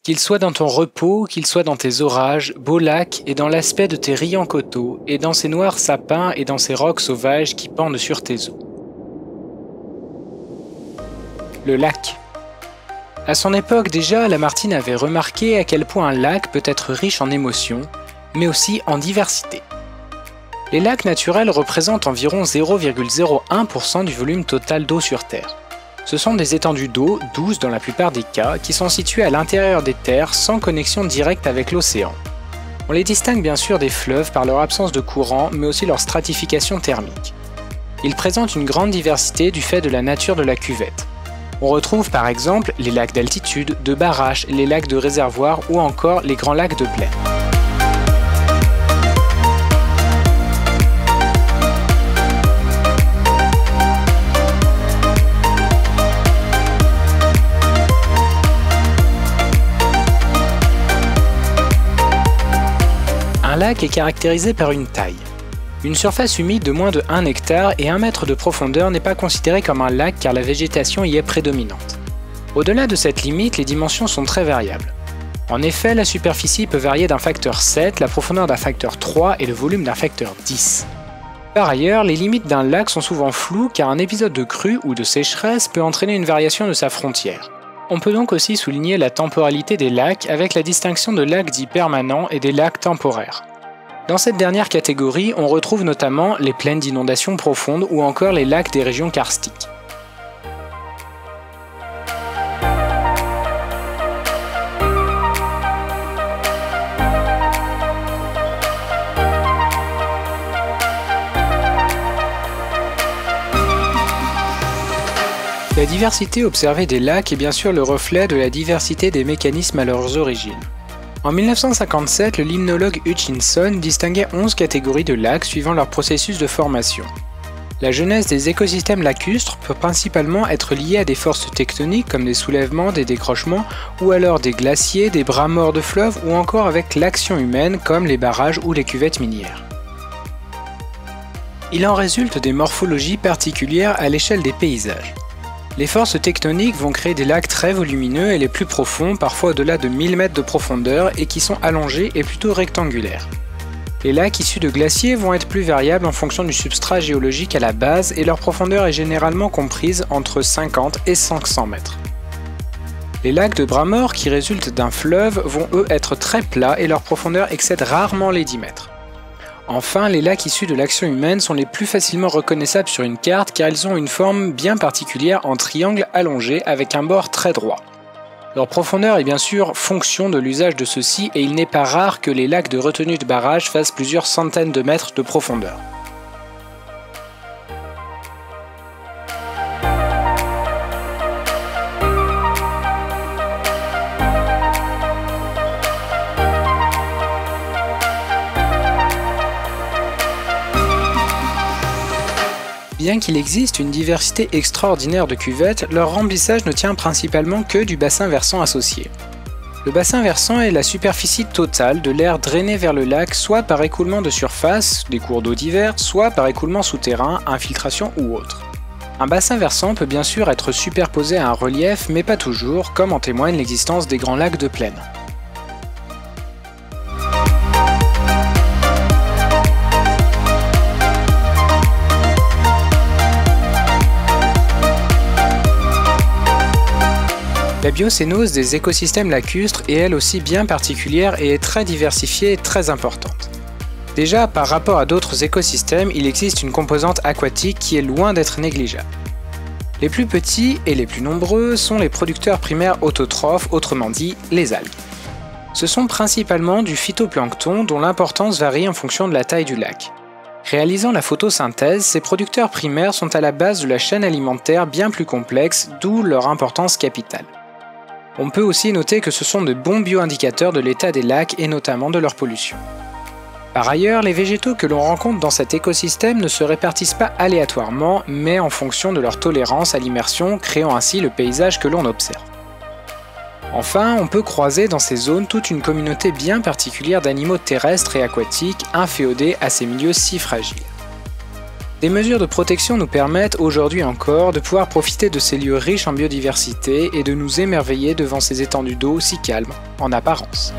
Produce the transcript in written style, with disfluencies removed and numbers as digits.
Qu'il soit dans ton repos, qu'il soit dans tes orages, beau lac, et dans l'aspect de tes riants coteaux, et dans ces noirs sapins et dans ces rocs sauvages qui pendent sur tes eaux. Le lac. À son époque déjà, Lamartine avait remarqué à quel point un lac peut être riche en émotions, mais aussi en diversité. Les lacs naturels représentent environ 0,01% du volume total d'eau sur Terre. Ce sont des étendues d'eau, douces dans la plupart des cas, qui sont situées à l'intérieur des terres sans connexion directe avec l'océan. On les distingue bien sûr des fleuves par leur absence de courant, mais aussi leur stratification thermique. Ils présentent une grande diversité du fait de la nature de la cuvette. On retrouve par exemple les lacs d'altitude, de barrage, les lacs de réservoir ou encore les grands lacs de plaine. Un lac est caractérisé par une taille. Une surface humide de moins de 1 hectare et 1 mètre de profondeur n'est pas considéré comme un lac car la végétation y est prédominante. Au-delà de cette limite, les dimensions sont très variables. En effet, la superficie peut varier d'un facteur 7, la profondeur d'un facteur 3 et le volume d'un facteur 10. Par ailleurs, les limites d'un lac sont souvent floues car un épisode de crue ou de sécheresse peut entraîner une variation de sa frontière. On peut donc aussi souligner la temporalité des lacs avec la distinction de lacs dits permanents et des lacs temporaires. Dans cette dernière catégorie, on retrouve notamment les plaines d'inondations profondes ou encore les lacs des régions karstiques. La diversité observée des lacs est bien sûr le reflet de la diversité des mécanismes à leurs origines. En 1957, le limnologue Hutchinson distinguait 11 catégories de lacs suivant leur processus de formation. La genèse des écosystèmes lacustres peut principalement être liée à des forces tectoniques comme des soulèvements, des décrochements, ou alors des glaciers, des bras morts de fleuves, ou encore avec l'action humaine comme les barrages ou les cuvettes minières. Il en résulte des morphologies particulières à l'échelle des paysages. Les forces tectoniques vont créer des lacs très volumineux et les plus profonds, parfois au-delà de 1000 mètres de profondeur et qui sont allongés et plutôt rectangulaires. Les lacs issus de glaciers vont être plus variables en fonction du substrat géologique à la base et leur profondeur est généralement comprise entre 50 et 500 mètres. Les lacs de bras morts qui résultent d'un fleuve vont eux être très plats et leur profondeur excède rarement les 10 mètres. Enfin, les lacs issus de l'action humaine sont les plus facilement reconnaissables sur une carte car ils ont une forme bien particulière en triangle allongé avec un bord très droit. Leur profondeur est bien sûr fonction de l'usage de ceux-ci et il n'est pas rare que les lacs de retenue de barrage fassent plusieurs centaines de mètres de profondeur. Bien qu'il existe une diversité extraordinaire de cuvettes, leur remplissage ne tient principalement que du bassin versant associé. Le bassin versant est la superficie totale de l'air drainé vers le lac soit par écoulement de surface, des cours d'eau divers, soit par écoulement souterrain, infiltration ou autre. Un bassin versant peut bien sûr être superposé à un relief, mais pas toujours, comme en témoigne l'existence des grands lacs de plaine. La biocénose des écosystèmes lacustres est elle aussi bien particulière et est très diversifiée et très importante. Déjà, par rapport à d'autres écosystèmes, il existe une composante aquatique qui est loin d'être négligeable. Les plus petits et les plus nombreux sont les producteurs primaires autotrophes, autrement dit les algues. Ce sont principalement du phytoplancton dont l'importance varie en fonction de la taille du lac. Réalisant la photosynthèse, ces producteurs primaires sont à la base de la chaîne alimentaire bien plus complexe, d'où leur importance capitale. On peut aussi noter que ce sont de bons bioindicateurs de l'état des lacs et notamment de leur pollution. Par ailleurs, les végétaux que l'on rencontre dans cet écosystème ne se répartissent pas aléatoirement, mais en fonction de leur tolérance à l'immersion, créant ainsi le paysage que l'on observe. Enfin, on peut croiser dans ces zones toute une communauté bien particulière d'animaux terrestres et aquatiques, inféodés à ces milieux si fragiles. Des mesures de protection nous permettent aujourd'hui encore de pouvoir profiter de ces lieux riches en biodiversité et de nous émerveiller devant ces étendues d'eau si calmes en apparence.